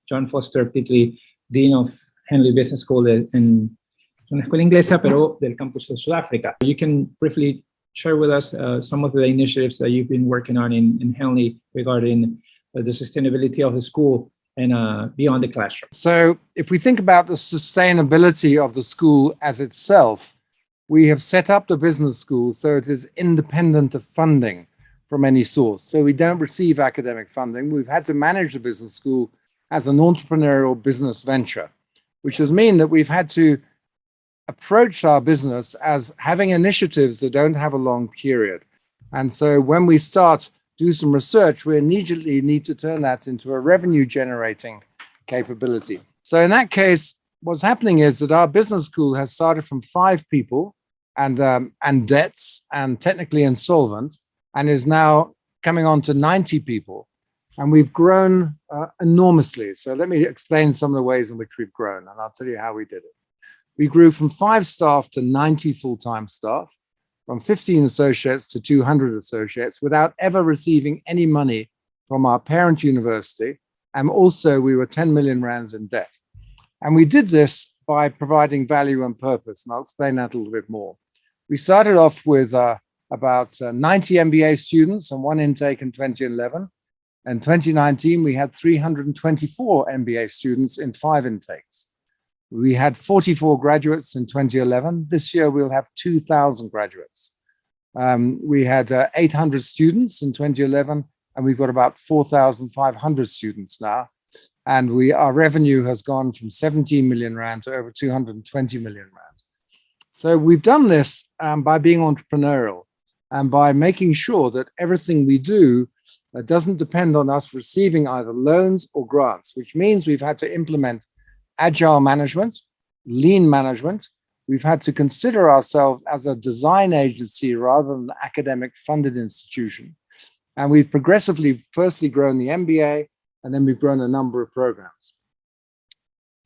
John Foster-Pedley, Dean of Henley Business School en una escuela inglesa, pero del campus de Sudáfrica. You can briefly share with us some of the initiatives that you've been working on in Henley regarding the sustainability of the school and beyond the classroom. So if we think about the sustainability of the school as itself, we have set up the business school so it is independent of funding from any source. So we don't receive academic funding. We've had to manage the business school as an entrepreneurial business venture, which has meant that we've had to approach our business as having initiatives that don't have a long period. And so when we do some research, we immediately need to turn that into a revenue generating capability. So in that case, what's happening is that our business school has started from 5 people and debts and technically insolvent, and is now coming on to 90 people. And we've grown enormously. So let me explain some of the ways in which we've grown, and I'll tell you how we did it. We grew from 5 staff to 90 full-time staff, from 15 associates to 200 associates, without ever receiving any money from our parent university. And also we were 10 million rands in debt. And we did this by providing value and purpose. And I'll explain that a little bit more. We started off with about 90 MBA students and 1 intake in 2011. In 2019, we had 324 MBA students in 5 intakes. We had 44 graduates in 2011. This year, we'll have 2,000 graduates. We had 800 students in 2011, and we've got about 4,500 students now. And our revenue has gone from 17 million rand to over 220 million rand. So we've done this by being entrepreneurial and by making sure that everything we do doesn't depend on us receiving either loans or grants, which means we've had to implement agile management, lean management. We've had to consider ourselves as a design agency rather than an academic funded institution. And we've progressively firstly grown the MBA, and then we've grown a number of programs.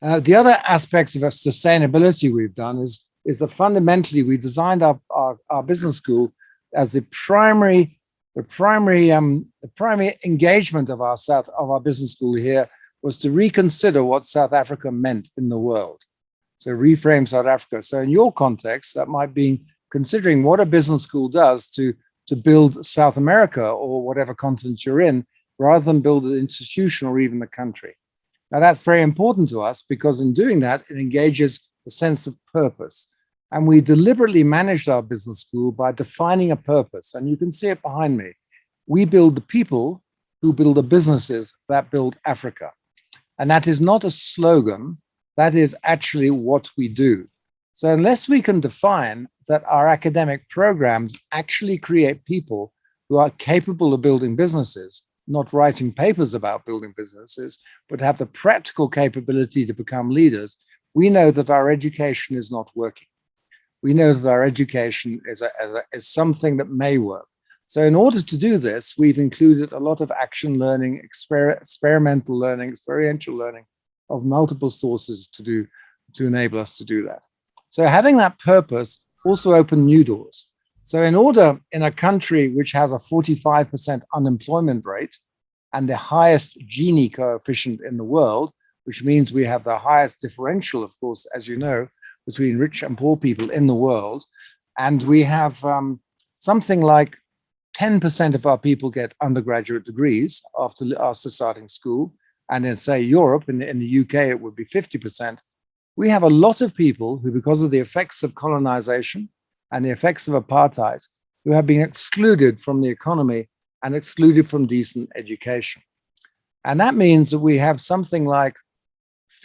The other aspects of sustainability we've done is that fundamentally we designed our business school as the primary engagement of our business school here was to reconsider what South Africa meant in the world. So reframe South Africa. So in your context, that might be considering what a business school does to build South America or whatever continent you're in, rather than build an institution or even the country. Now that's very important to us because in doing that, it engages a sense of purpose. And we deliberately managed our business school by defining a purpose. And you can see it behind me. We build the people who build the businesses that build Africa. And that is not a slogan, that is actually what we do. So unless we can define that our academic programs actually create people who are capable of building businesses, not writing papers about building businesses, but have the practical capability to become leaders, we know that our education is not working. We know that our education is something that may work. So in order to do this, we've included a lot of action learning, experimental learning, experiential learning of multiple sources to enable us to do that. So having that purpose also opened new doors. So in a country which has a 45% unemployment rate and the highest Gini coefficient in the world, which means we have the highest differential, of course, as you know, between rich and poor people in the world, and we have something like 10% of our people get undergraduate degrees after starting school. And in, say, Europe, in the UK, it would be 50%. We have a lot of people who, because of the effects of colonization and the effects of apartheid, who have been excluded from the economy and excluded from decent education. And that means that we have something like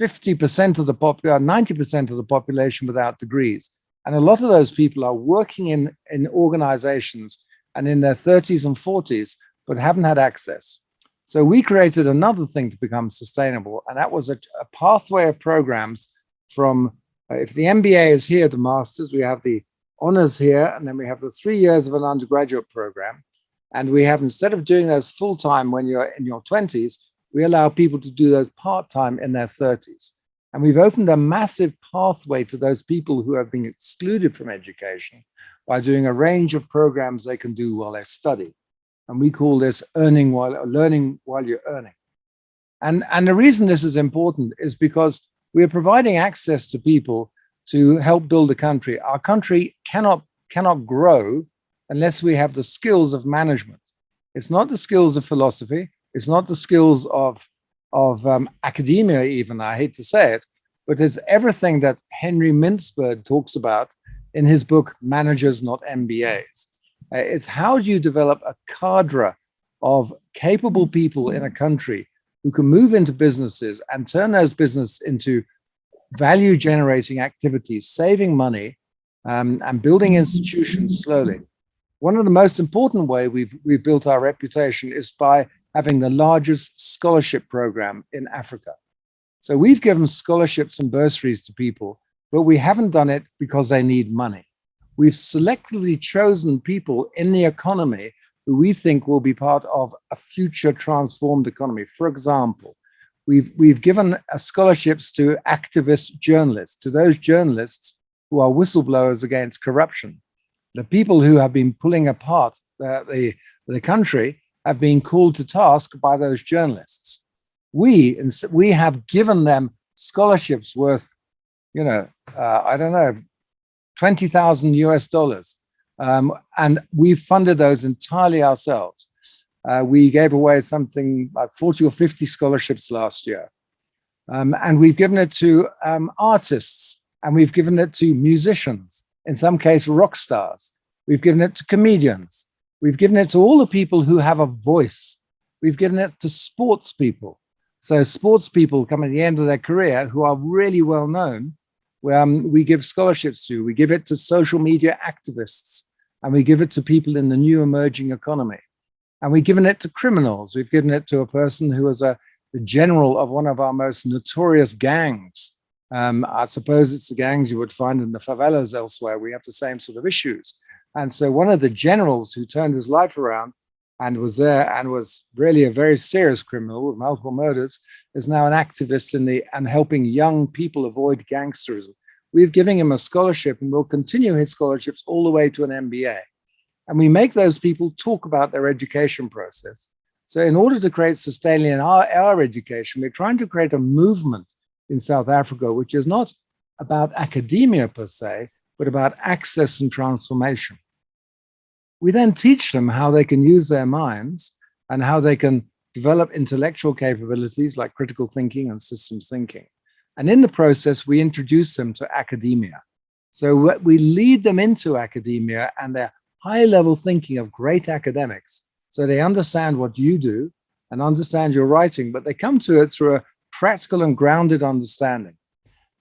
50% of the 90% of the population without degrees. And a lot of those people are working in organizations and in their 30s and 40s, but haven't had access. So we created another thing to become sustainable, and that was a pathway of programs from, if the MBA is here, the master's, we have the honors here, and then we have the 3 years of an undergraduate program. And we have, instead of doing those full-time when you're in your 20s, we allow people to do those part-time in their 30s. And we've opened a massive pathway to those people who have been excluded from education by doing a range of programs they can do while they study. And we call this learning while you're earning. And the reason this is important is because we are providing access to people to help build a country. Our country cannot grow unless we have the skills of management. It's not the skills of philosophy. It's not the skills of academia even, I hate to say it, but it's everything that Henry Mintzberg talks about in his book, Managers, Not MBAs. It's how do you develop a cadre of capable people in a country who can move into businesses and turn those businesses into value generating activities, saving money, and building institutions slowly. One of the most important way we've built our reputation is by having the largest scholarship program in Africa. So we've given scholarships and bursaries to people, but we haven't done it because they need money. We've selectively chosen people in the economy who we think will be part of a future transformed economy. For example, we've given scholarships to activist journalists, to those journalists who are whistleblowers against corruption. The people who have been pulling apart the country have been called to task by those journalists. We have given them scholarships worth, I don't know, $20,000 US. And we funded those entirely ourselves. We gave away something like 40 or 50 scholarships last year. And we've given it to artists, and we've given it to musicians, in some cases rock stars. We've given it to comedians. We've given it to all the people who have a voice. We've given it to sports people. So sports people come at the end of their career who are really well known, we give scholarships to. We give it to social media activists, and we give it to people in the new emerging economy. And we've given it to criminals. We've given it to a person who was the general of one of our most notorious gangs. I suppose it's the gangs you would find in the favelas elsewhere. We have the same sort of issues. And so one of the generals who turned his life around and was there and was really a very serious criminal with multiple murders is now an activist and helping young people avoid gangsterism. We've given him a scholarship, and we'll continue his scholarships all the way to an MBA. And we make those people talk about their education process. So in order to create sustainability in our education, we're trying to create a movement in South Africa, which is not about academia per se, but about access and transformation. We then teach them how they can use their minds and how they can develop intellectual capabilities like critical thinking and systems thinking. And in the process, we introduce them to academia. So we lead them into academia and their high-level thinking of great academics. So they understand what you do and understand your writing, but they come to it through a practical and grounded understanding.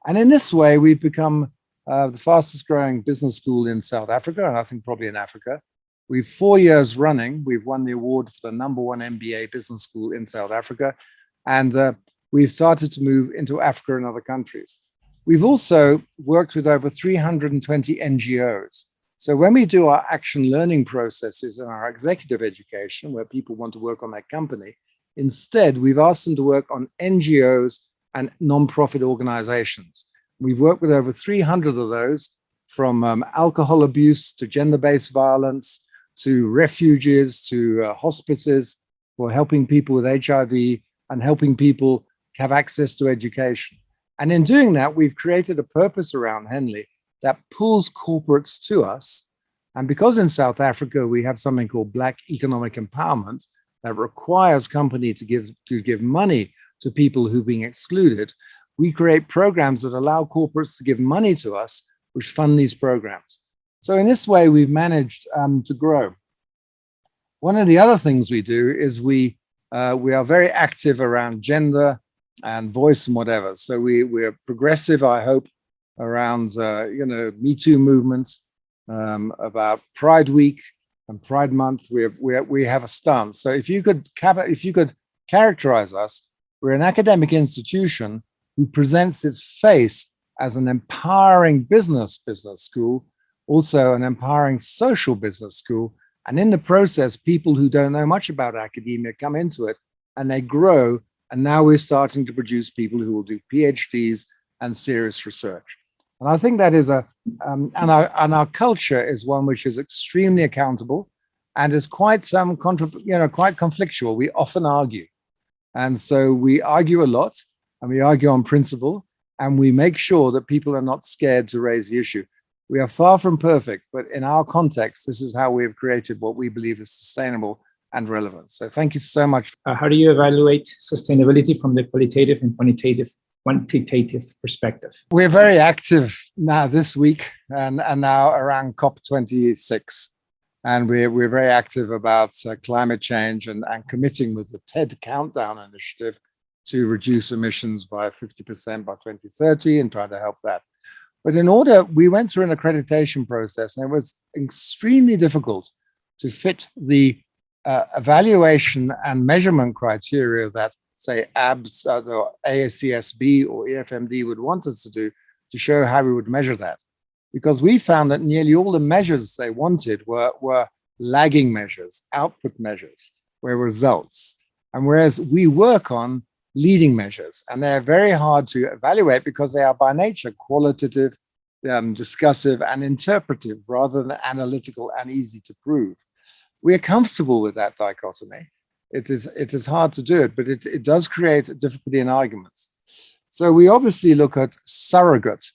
And in this way, we've become the fastest growing business school in South Africa, and I think probably in Africa. We've 4 years running, we've won the award for the #1 MBA business school in South Africa. And we've started to move into Africa and other countries. We've also worked with over 320 NGOs. So when we do our action learning processes in our executive education, where people want to work on their company, instead, we've asked them to work on NGOs and nonprofit organizations. We've worked with over 300 of those, from alcohol abuse to gender-based violence, to refuges, to hospices, for helping people with HIV and helping people have access to education. And in doing that, we've created a purpose around Henley that pulls corporates to us. And because in South Africa, we have something called Black Economic Empowerment that requires companies to give money to people who've been excluded, we create programs that allow corporates to give money to us, which fund these programs. So in this way, we've managed to grow. One of the other things we do is we are very active around gender and voice and whatever. So we're progressive, I hope, around Me Too movement, about Pride Week and Pride Month. We have a stance. So if you could characterize us, we're an academic institution who presents its face as an empowering business school, also an empowering social business school. And in the process, people who don't know much about academia come into it and they grow. And now we're starting to produce people who will do PhDs and serious research. And I think that is and our culture is one which is extremely accountable and is quite quite conflictual. We often argue. And so we argue a lot, and we argue on principle, and we make sure that people are not scared to raise the issue. We are far from perfect, but in our context, this is how we have created what we believe is sustainable and relevant. So thank you so much. How do you evaluate sustainability from the qualitative and quantitative perspective? We're very active now this week and now around COP26. And we're very active about climate change and committing with the TED Countdown initiative to reduce emissions by 50% by 2030 and trying to help that. But we went through an accreditation process, and it was extremely difficult to fit the evaluation and measurement criteria that, say, ABS, the ASCSB or EFMD would want us to do to show how we would measure that. Because we found that nearly all the measures they wanted were lagging measures, output measures, were results. And whereas we work on leading measures, and they're very hard to evaluate because they are by nature qualitative, discussive, and interpretive rather than analytical and easy to prove. We are comfortable with that dichotomy. It is hard to do it, but it does create difficulty in arguments. So we obviously look at surrogate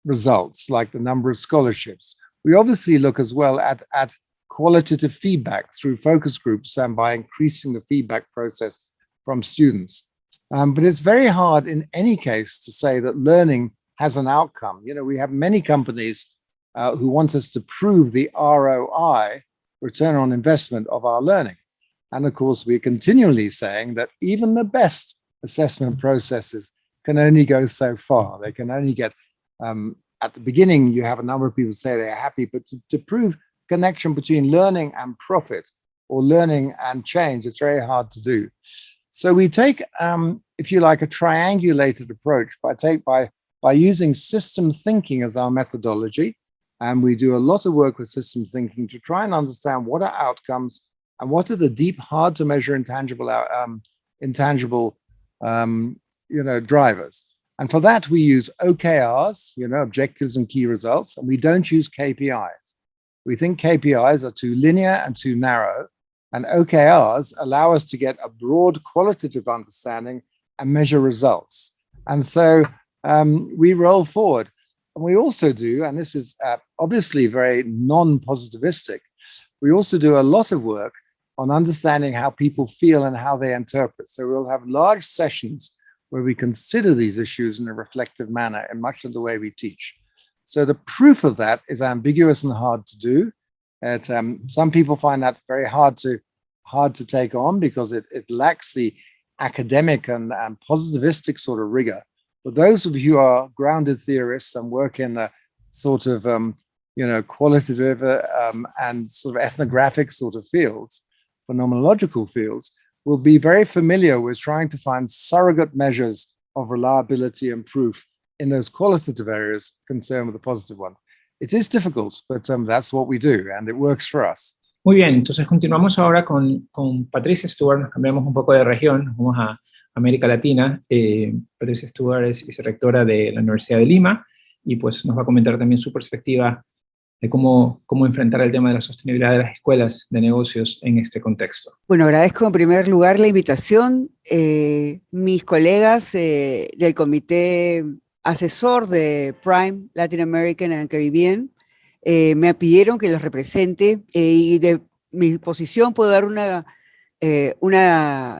results like the number of scholarships. We obviously look as well at qualitative feedback through focus groups and by increasing the feedback process from students. But it's very hard in any case to say that learning has an outcome. You know, we have many companies who want us to prove the ROI, return on investment, of our learning. And of course, we're continually saying that even the best assessment processes can only go so far. They can only get, at the beginning, you have a number of people say they're happy, but to prove connection between learning and profit or learning and change, it's very hard to do. So we take, if you like, a triangulated approach by using system thinking as our methodology. And we do a lot of work with system thinking to try and understand what are outcomes and what are the deep, hard to measure intangible drivers. And for that, we use OKRs, objectives and key results, and we don't use KPIs. We think KPIs are too linear and too narrow, and OKRs allow us to get a broad qualitative understanding and measure results. And so we roll forward. And we also do, and this is obviously very non-positivistic, we also do a lot of work on understanding how people feel and how they interpret. So we'll have large sessions where we consider these issues in a reflective manner in much of the way we teach. So the proof of that is ambiguous and hard to do. Some people find that very hard to take on because it lacks the academic and positivistic sort of rigor. But those of you who are grounded theorists and work in a sort of qualitative and sort of ethnographic sort of fields, phenomenological fields, will be very familiar with trying to find surrogate measures of reliability and proof in those qualitative areas concerned with the positive one. It is difficult, but that's what we do, and it works for us. Muy bien, entonces continuamos ahora con Patricia Stuart, nos cambiamos un poco de región, vamos a América Latina. Patricia Stuart es vicerrectora de la Universidad de Lima y pues nos va a comentar también su perspectiva de cómo enfrentar el tema de la sostenibilidad de las escuelas de negocios en este contexto. Bueno, agradezco en primer lugar la invitación. Mis colegas del Comité Asesor de PRME, Latin American and Caribbean, me pidieron que los represente y de mi posición puedo dar una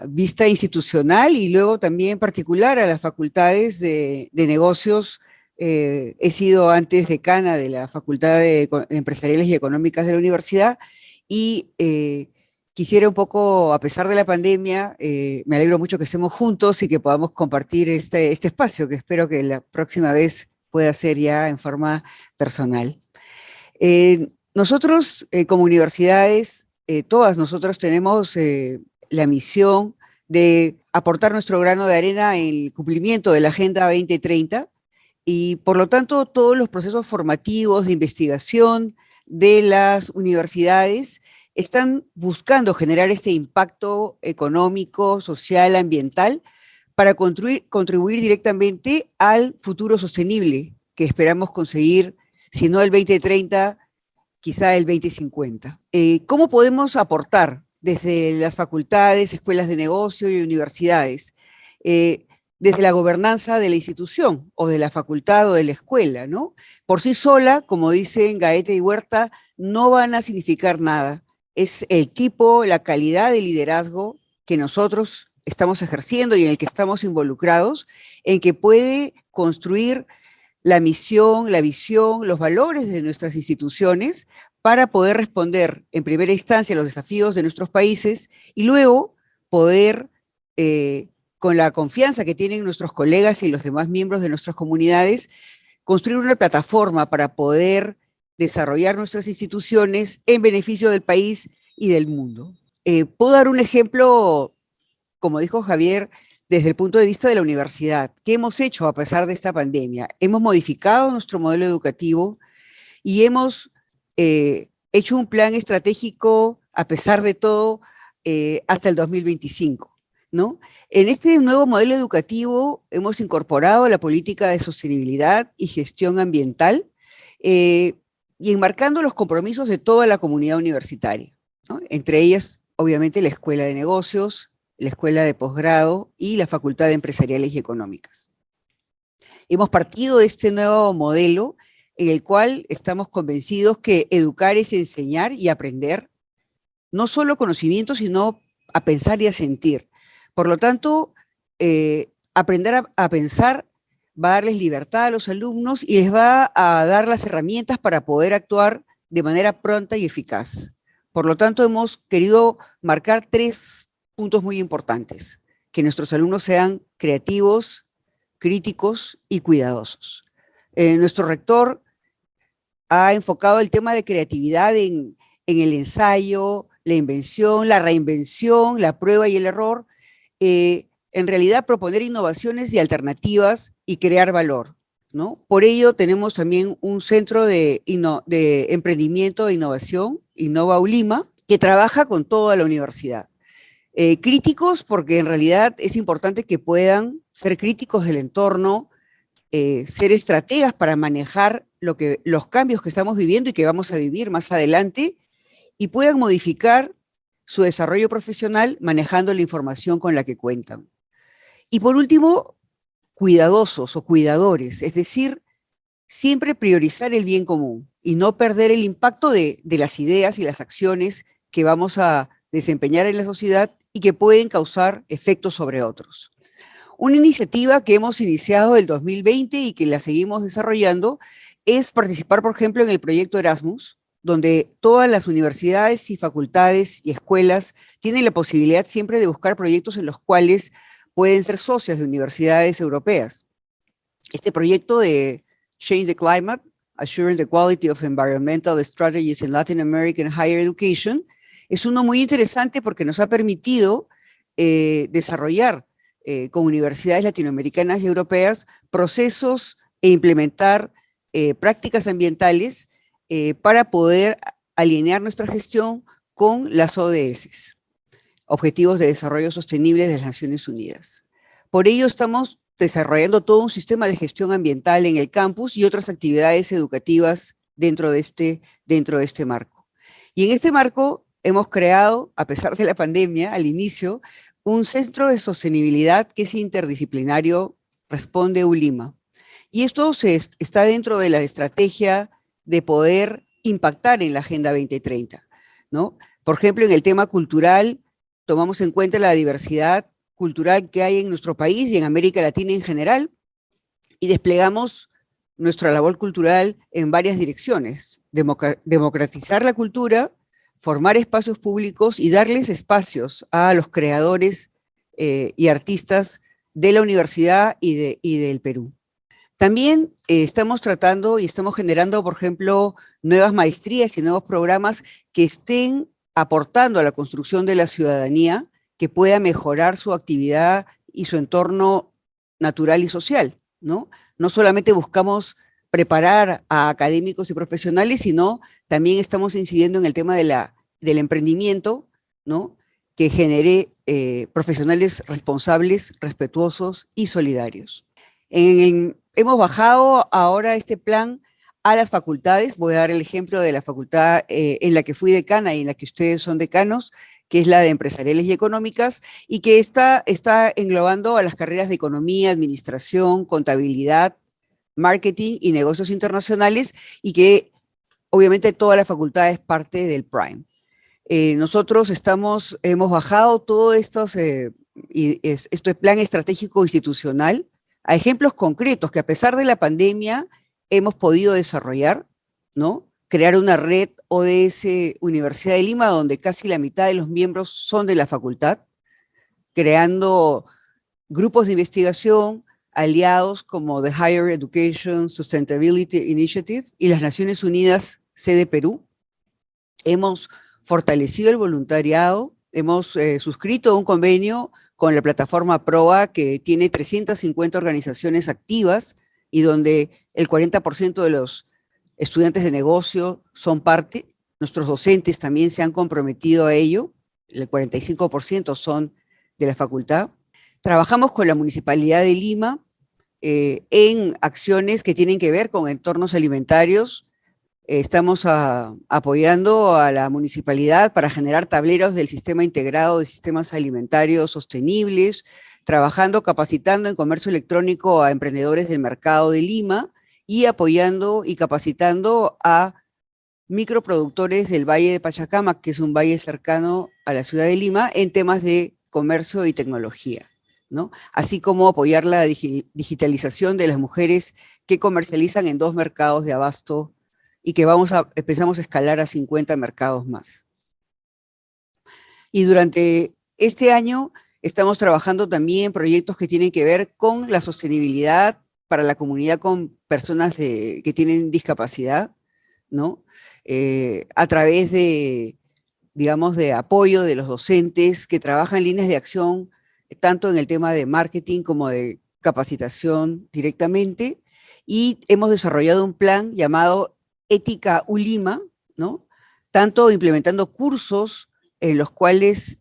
vista institucional y luego también particular a las facultades de negocios. He sido antes decana de la Facultad de Empresariales y Económicas de la Universidad y quisiera un poco, a pesar de la pandemia, me alegro mucho que estemos juntos y que podamos compartir este espacio, que espero que la próxima vez pueda ser ya en forma personal. Nosotros, como universidades, todas nosotros tenemos la misión de aportar nuestro grano de arena en el cumplimiento de la Agenda 2030 y, por lo tanto, todos los procesos formativos de investigación de las universidades están buscando generar este impacto económico, social, ambiental para contribuir directamente al futuro sostenible que esperamos conseguir, si no el 2030, quizá el 2050. ¿Cómo podemos aportar desde las facultades, escuelas de negocio y universidades, desde la gobernanza de la institución o de la facultad o de la escuela, ¿no? Por sí sola, como dicen Gaete y Huerta, no van a significar nada. Es el tipo, la calidad de liderazgo que nosotros estamos ejerciendo y en el que estamos involucrados, en que puede construir la misión, la visión, los valores de nuestras instituciones para poder responder en primera instancia a los desafíos de nuestros países y luego poder, con la confianza que tienen nuestros colegas y los demás miembros de nuestras comunidades, construir una plataforma para poder desarrollar nuestras instituciones en beneficio del país y del mundo. Puedo dar un ejemplo, como dijo Xavier, desde el punto de vista de la universidad. ¿Qué hemos hecho a pesar de esta pandemia? Hemos modificado nuestro modelo educativo y hemos hecho un plan estratégico, a pesar de todo, hasta el 2025, ¿no? En este nuevo modelo educativo hemos incorporado la política de sostenibilidad y gestión ambiental y enmarcando los compromisos de toda la comunidad universitaria, ¿no? Entre ellas, obviamente, la Escuela de Negocios, la Escuela de Postgrado y la Facultad de Empresariales y Económicas. Hemos partido de este nuevo modelo en el cual estamos convencidos que educar es enseñar y aprender, no solo conocimiento, sino a pensar y a sentir. Por lo tanto, aprender a pensar va a darles libertad a los alumnos y les va a dar las herramientas para poder actuar de manera pronta y eficaz. Por lo tanto, hemos querido marcar 3 puntos muy importantes: que nuestros alumnos sean creativos, críticos y cuidadosos. Nuestro rector ha enfocado el tema de creatividad en el ensayo, la invención, la reinvención, la prueba y el error, en realidad proponer innovaciones y alternativas y crear valor, ¿no? Por ello tenemos también un centro de emprendimiento e innovación, Innova Lima, que trabaja con toda la universidad. Críticos, porque en realidad es importante que puedan ser críticos del entorno, ser estrategas para manejar los cambios que estamos viviendo y que vamos a vivir más adelante, y puedan modificar su desarrollo profesional manejando la información con la que cuentan. Y por último, cuidadosos o cuidadores, es decir, siempre priorizar el bien común y no perder el impacto de las ideas y las acciones que vamos a desempeñar en la sociedad y que pueden causar efectos sobre otros. Una iniciativa que hemos iniciado el 2020 y que la seguimos desarrollando es participar, por ejemplo, en el proyecto Erasmus, donde todas las universidades y facultades y escuelas tienen la posibilidad siempre de buscar proyectos en los cuales pueden ser socias de universidades europeas. Este proyecto de Change the Climate, Assuring the Quality of Environmental Strategies in Latin American Higher Education, es uno muy interesante porque nos ha permitido desarrollar con universidades latinoamericanas y europeas procesos e implementar prácticas ambientales para poder alinear nuestra gestión con las ODS, Objetivos de Desarrollo Sostenible de las Naciones Unidas. Por ello estamos desarrollando todo un sistema de gestión ambiental en el campus y otras actividades educativas dentro de este marco. Y en este marco hemos creado, a pesar de la pandemia, al inicio, un centro de sostenibilidad que es interdisciplinario, responde Lima. Y esto está dentro de la estrategia de poder impactar en la Agenda 2030, ¿no? Por ejemplo, en el tema cultural, tomamos en cuenta la diversidad cultural que hay en nuestro país y en América Latina en general, y desplegamos nuestra labor cultural en varias direcciones: democratizar la cultura, formar espacios públicos y darles espacios a los creadores y artistas de la universidad y del Perú. También estamos tratando y estamos generando, por ejemplo, nuevas maestrías y nuevos programas que estén aportando a la construcción de la ciudadanía, que pueda mejorar su actividad y su entorno natural y social, ¿no? No solamente buscamos preparar a académicos y profesionales, sino también estamos incidiendo en el tema del emprendimiento, ¿no? Que genere profesionales responsables, respetuosos y solidarios. Hemos bajado ahora este plan a las facultades. Voy a dar el ejemplo de la facultad en la que fui decana y en la que ustedes son decanos, que es la de Empresariales y Económicas, y que está englobando a las carreras de Economía, Administración, Contabilidad, Marketing y Negocios Internacionales, y que obviamente toda la facultad es parte del PRIME. Nosotros hemos bajado todo este plan estratégico institucional a ejemplos concretos que a pesar de la pandemia hemos podido desarrollar, ¿no? Crear una red ODS Universidad de Lima, donde casi la mitad de los miembros son de la facultad, creando grupos de investigación, aliados como the Higher Education Sustainability Initiative y las Naciones Unidas, sede Perú. Hemos fortalecido el voluntariado, hemos suscrito un convenio con la plataforma PROA, que tiene 350 organizaciones activas y donde el 40% de los estudiantes de negocio son parte. Nuestros docentes también se han comprometido a ello, el 45% son de la facultad. Trabajamos con la Municipalidad de Lima en acciones que tienen que ver con entornos alimentarios. Estamos apoyando a la municipalidad para generar tableros del sistema integrado de sistemas alimentarios sostenibles, trabajando, capacitando en comercio electrónico a emprendedores del mercado de Lima y apoyando y capacitando a microproductores del Valle de Pachacamac, que es un valle cercano a la ciudad de Lima, en temas de comercio y tecnología, ¿no? Así como apoyar la digitalización de las mujeres que comercializan en 2 mercados de abasto y que empezamos a escalar a 50 mercados más. Y durante este año estamos trabajando también en proyectos que tienen que ver con la sostenibilidad para la comunidad con personas que tienen discapacidad, ¿no? A través de, digamos, de apoyo de los docentes que trabajan en líneas de acción, tanto en el tema de marketing como de capacitación directamente, y hemos desarrollado un plan llamado Ética ULIMA, ¿no? Tanto implementando cursos en los cuales,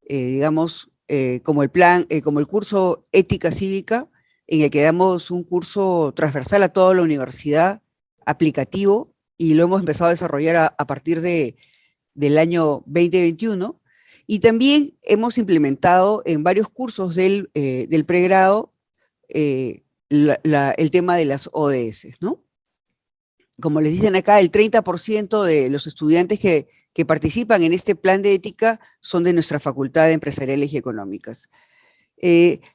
digamos, como el curso Ética Cívica, en el que damos un curso transversal a toda la universidad, aplicativo, y lo hemos empezado a desarrollar a partir del año 2021, y también hemos implementado en varios cursos del pregrado el tema de las ODS, ¿no? Como les dicen acá, el 30% de los estudiantes que participan en este plan de ética son de nuestra Facultad de Empresariales y Económicas.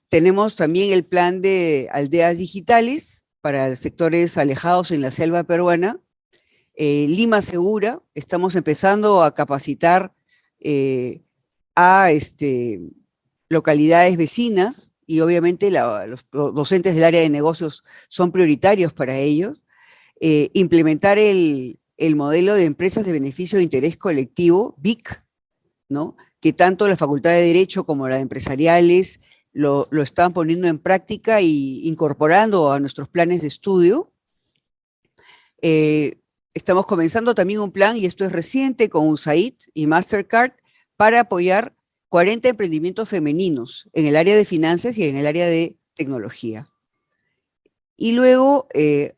Tenemos también el plan de aldeas digitales para sectores alejados en la selva peruana. Lima Segura, estamos empezando a capacitar a localidades vecinas, y obviamente los docentes del área de negocios son prioritarios para ellos. Implementar el modelo de empresas de beneficio de interés colectivo, BIC, ¿no? Que tanto la Facultad de Derecho como la de Empresariales lo están poniendo en práctica y incorporando a nuestros planes de estudio. Estamos comenzando también un plan, y esto es reciente, con USAID y Mastercard, para apoyar 40 emprendimientos femeninos en el área de finanzas y en el área de tecnología. Y luego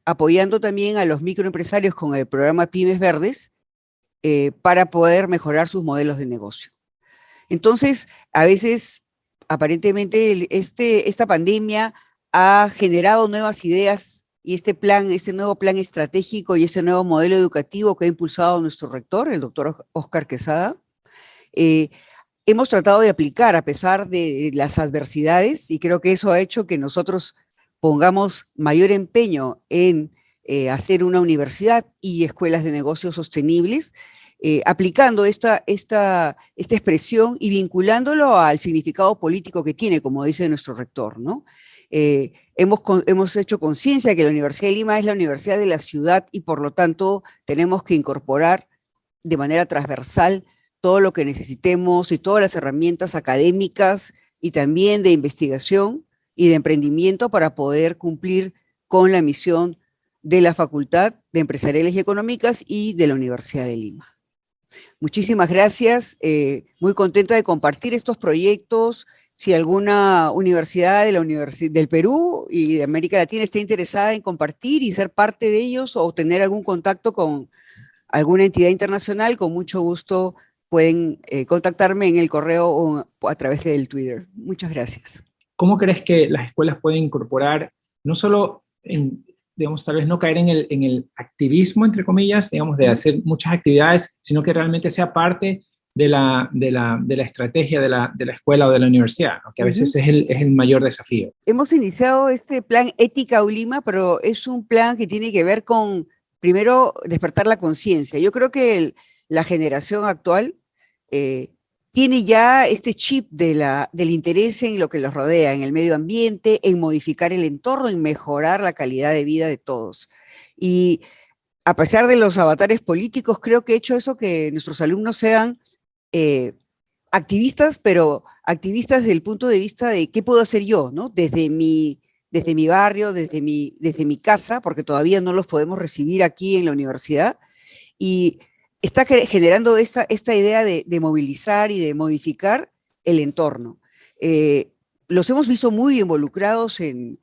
apoyando también a los microempresarios con el programa Pymes Verdes para poder mejorar sus modelos de negocio. Entonces, a veces, aparentemente, esta pandemia ha generado nuevas ideas, y este nuevo plan estratégico y este nuevo modelo educativo que ha impulsado nuestro rector, el doctor Oscar Quesada, hemos tratado de aplicar a pesar de las adversidades, y creo que eso ha hecho que nosotros pongamos mayor empeño en hacer una universidad y escuelas de negocios sostenibles, aplicando esta expresión y vinculándolo al significado político que tiene, como dice nuestro rector, ¿no? Hemos hecho conciencia que la Universidad de Lima es la universidad de la ciudad, y por lo tanto tenemos que incorporar de manera transversal todo lo que necesitemos y todas las herramientas académicas y también de investigación y de emprendimiento para poder cumplir con la misión de la Facultad de Empresariales y Económicas y de la Universidad de Lima. Muchísimas gracias, muy contenta de compartir estos proyectos si alguna universidad del Perú y de América Latina está interesada en compartir y ser parte de ellos o tener algún contacto con alguna entidad internacional, con mucho gusto pueden contactarme en el correo o a través del Twitter. Muchas gracias. ¿Cómo crees que las escuelas pueden incorporar, no solo en, digamos, tal vez no caer en el activismo, entre comillas, digamos, de hacer muchas actividades, sino que realmente sea parte de la estrategia de la escuela o de la universidad, ¿no? Que a veces es el mayor desafío? Hemos iniciado este plan Ética Lima, pero es un plan que tiene que ver con, primero, despertar la conciencia. Yo creo que la generación actual tiene ya este chip del interés en lo que los rodea, en el medio ambiente, en modificar el entorno, en mejorar la calidad de vida de todos. Y a pesar de los avatares políticos, creo que he hecho eso que nuestros alumnos sean activistas, pero activistas desde el punto de vista de qué puedo hacer yo, ¿no? Desde mi barrio, desde mi casa, porque todavía no los podemos recibir aquí en la universidad, y está generando esta idea de movilizar y de modificar el entorno. Los hemos visto muy involucrados en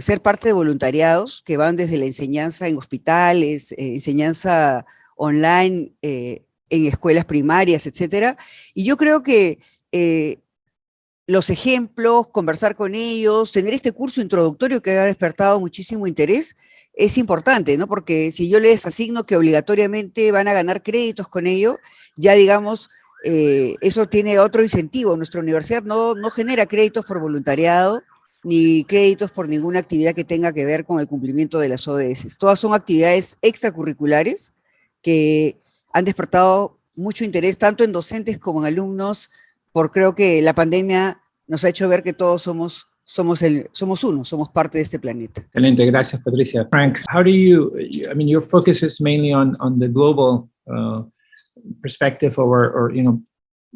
ser parte de voluntariados que van desde la enseñanza en hospitales, enseñanza online, en escuelas primarias, etcétera. Y yo creo que los ejemplos, conversar con ellos, tener este curso introductorio que ha despertado muchísimo interés, es importante, ¿no? Porque si yo les asigno que obligatoriamente van a ganar créditos con ello, ya digamos, eso tiene otro incentivo. Nuestra universidad no genera créditos por voluntariado, ni créditos por ninguna actividad que tenga que ver con el cumplimiento de las ODS. Todas son actividades extracurriculares que han despertado mucho interés tanto en docentes como en alumnos, porque creo que la pandemia nos ha hecho ver que todos somos uno, somos parte de este planeta. Excelente, gracias Patricia. Frank, how do I mean, your focus is mainly on the global perspective or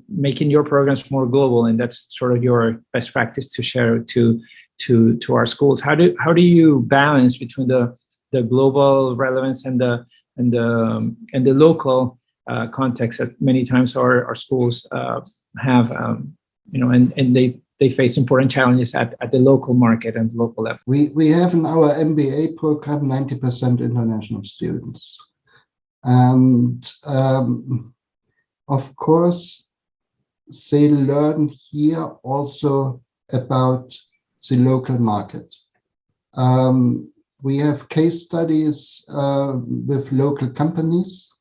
making your programs more global, and that's sort of your best practice to share to our schools. How do you balance between the global relevance and the local context that many times our schools have, and they face important challenges at the local market and local level? We have in our MBA program 90% international students. And of course, they learn here also about the local market. We have case studies with local companies,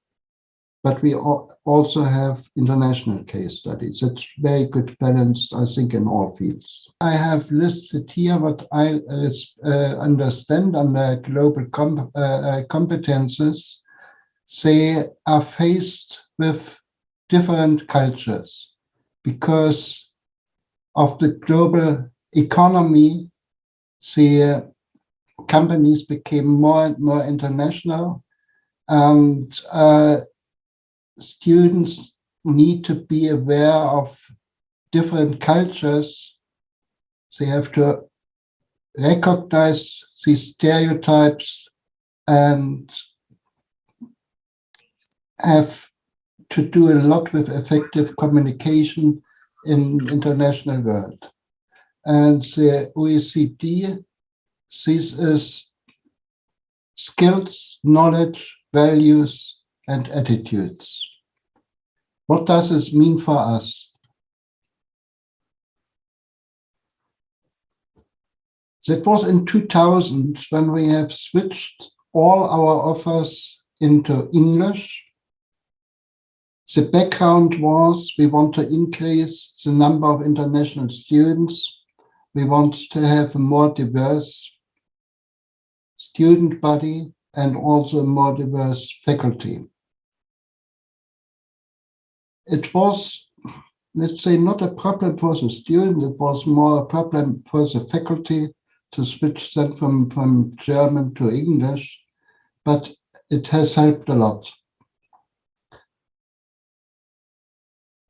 but we also have international case studies. It's very good balance, I think, in all fields. I have listed here what I understand under global competences. They are faced with different cultures because of the global economy. The companies became more and more international, and students need to be aware of different cultures. They have to recognize these stereotypes and have to do a lot with effective communication in international world. And the OECD sees as skills, knowledge, values, and attitudes. What does this mean for us? That was in 2000 when we have switched all our offers into English. The background was we want to increase the number of international students. We want to have a more diverse student body and also a more diverse faculty. It was, let's say, not a problem for the student, it was more a problem for the faculty to switch them from German to English, but it has helped a lot.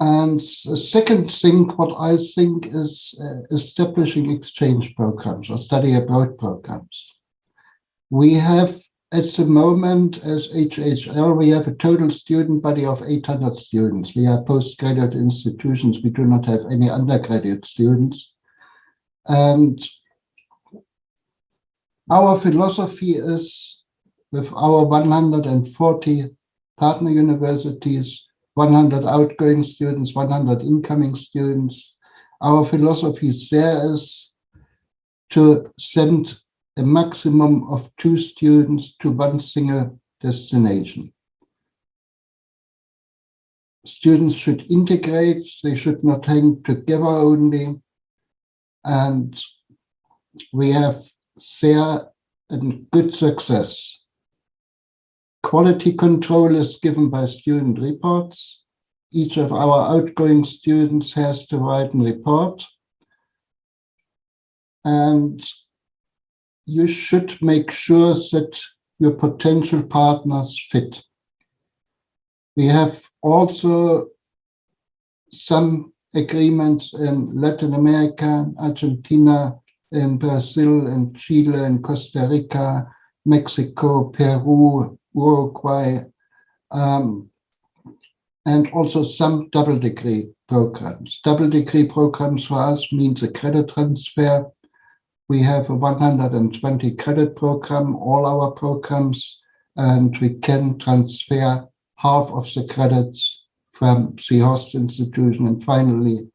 And the second thing, what I think is establishing exchange programs or study abroad programs. We have at the moment, as HHL, we have a total student body of 800 students. We are postgraduate institutions. We do not have any undergraduate students. And our philosophy is, with our 140 partner universities, 100 outgoing students, 100 incoming students, our philosophy there is to send a maximum of 2 students to one single destination. Students should integrate, they should not hang together only. And we have there a good success. Quality control is given by student reports. Each of our outgoing students has to write a report. And you should make sure that your potential partners fit. We have also some agreements in Latin America, Argentina, in Brazil, in Chile, in Costa Rica, Mexico, Peru, Uruguay, and also some double degree programs. Double degree programs for us means a credit transfer. We have a 120 credit program, all our programs, and we can transfer half of the credits from the host institution. And finally,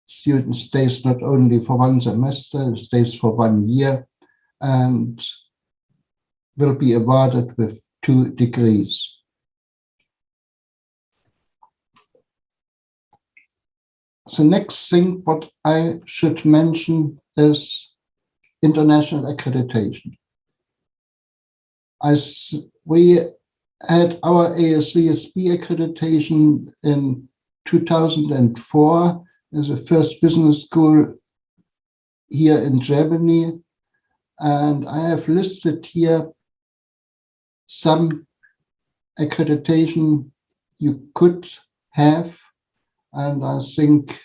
student stays not only for one semester, stays for 1 year, and will be awarded with 2 degrees. The next thing what I should mention is international accreditation. We had our ASCSB accreditation in 2004 as a first business school here in Germany. And I have listed here some accreditation you could have. And I think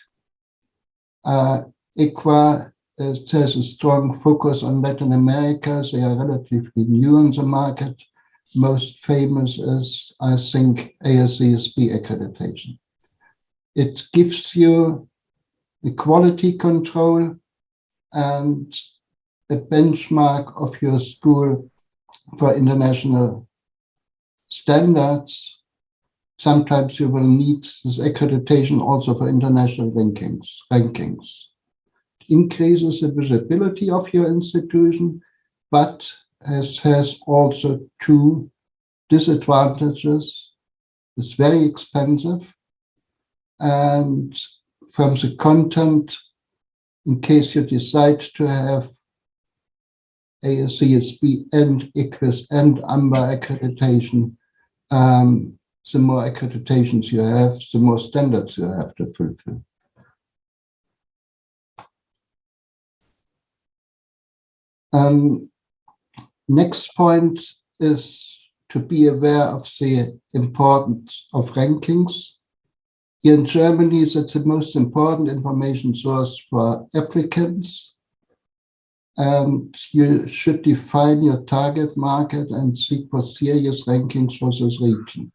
EQUA has a strong focus on Latin America. They are relatively new in the market. Most famous is, I think, ASCSB accreditation. It gives you a quality control and a benchmark of your school for international standards. Sometimes you will need this accreditation also for international rankings. It increases the visibility of your institution, but has also 2 disadvantages. It's very expensive, and from the content, in case you decide to have ASCSB and ICWIS and AMBA accreditation, the more accreditations you have, the more standards you have to fulfill. Next point is to be aware of the importance of rankings. Here in Germany, that's the most important information source for applicants. And you should define your target market and seek for serious rankings for this region.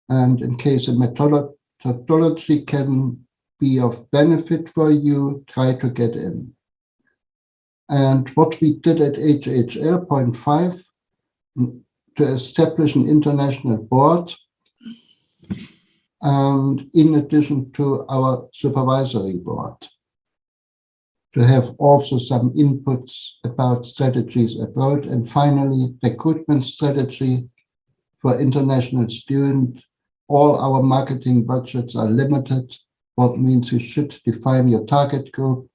And in case a methodology can be of benefit for you, try to get in. And what we did at HHL, point 5, to establish an international board, and in addition to our supervisory board, to have also some inputs about strategies abroad. And finally, recruitment strategy for international students. All our marketing budgets are limited, what means you should define your target group,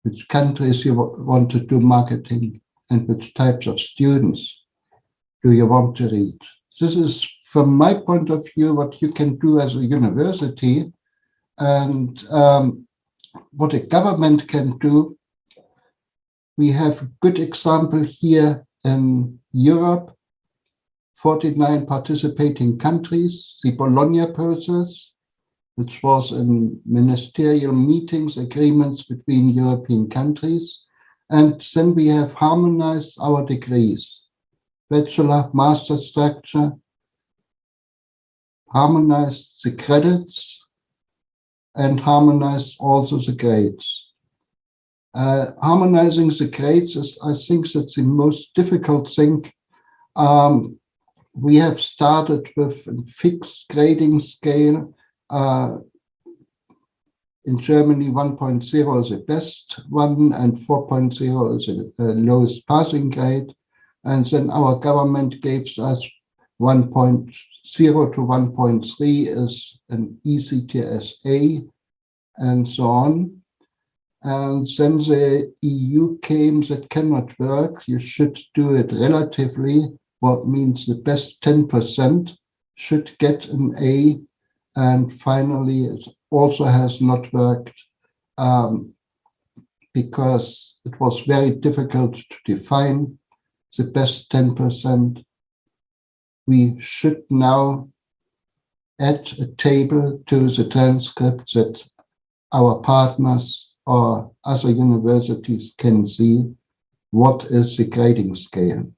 which countries you want to do marketing, and which types of students do you want to reach. This is, from my point of view, what you can do as a university, and what a government can do. We have a good example here in Europe, 49 participating countries, the Bologna process, which was in ministerial meetings, agreements between European countries. And then we have harmonized our degrees, bachelor, master structure, harmonized the credits, and harmonized also the grades. Harmonizing the grades is, I think, that's the most difficult thing. We have started with a fixed grading scale. In Germany, 1.0 is the best one, and 4.0 is the lowest passing grade. And then our government gives us 1.0 to 1.3 is an ECTS A, and so on. And then the EU came that cannot work. You should do it relatively, what means the best 10% should get an A. And finally, it also has not worked because it was very difficult to define the best 10%. We should now add a table to the transcript that our partners or other universities can see what is the grading scale.